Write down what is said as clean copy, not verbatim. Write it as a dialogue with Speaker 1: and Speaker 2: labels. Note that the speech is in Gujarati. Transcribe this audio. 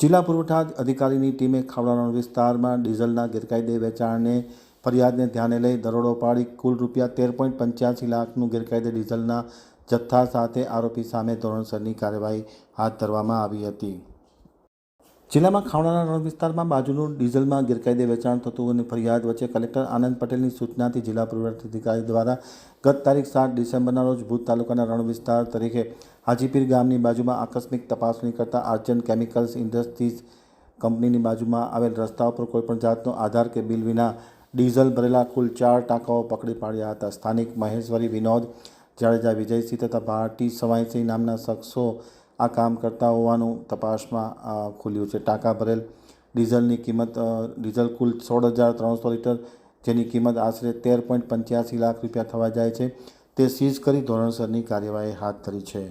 Speaker 1: જિલ્લા પુરવઠા અધિકારીની ટીમે ખાવડાના વિસ્તારમાં ડીઝલના ગેરકાયદે વેચાણને ફરિયાદને ધ્યાને લઈ દરોડો પાડી કુલ રૂપિયા 13.85 લાખનું ગેરકાયદે ડીઝલના જથ્થા સાથે આરોપી સામે ધોરણસરની કાર્યવાહી હાથ ધરવામાં આવી હતી। જિલ્લામાં ખાવડાના રણ વિસ્તારમાં બાજુનું ડીઝલમાં ગેરકાયદે વેચાણ થતું હોવાની ફરિયાદ વચ્ચે કલેક્ટર આનંદ પટેલની સૂચનાથી જિલ્લા પુરવઠા અધિકારી દ્વારા ગત તારીખ 7 ડિસેમ્બરના રોજ ભુજ તાલુકાના રણ વિસ્તાર તરીકે હાજીપીર ગામની બાજુમાં આકસ્મિક તપાસણી કરતા આર્જન કેમિકલ્સ ઇન્ડસ્ટ્રીઝ કંપનીની બાજુમાં આવેલ રસ્તા ઉપર કોઈપણ જાતનો આધાર કે બિલ વિના ડીઝલ ભરેલા કુલ 4 ટાંકાઓ પકડી પાડ્યા હતા। સ્થાનિક મહેશ્વરી વિનોદ જાડેજા વિજયસિંહ તથા ભાટી સવાઈસિંહ નામના શખ્સો આ કામ કરતા હોવાનું તપાસમાં ખુલ્યું છે। ટાંકા ભરેલ ડીઝલની કિંમત ડીઝલ કુલ 16,300 લીટર જેની કિંમત આશરે 13.85 લાખ રૂપિયા થવા જાય છે તે સીઝ કરી ધોરણસરની કાર્યવાહી હાથ ધરી છે।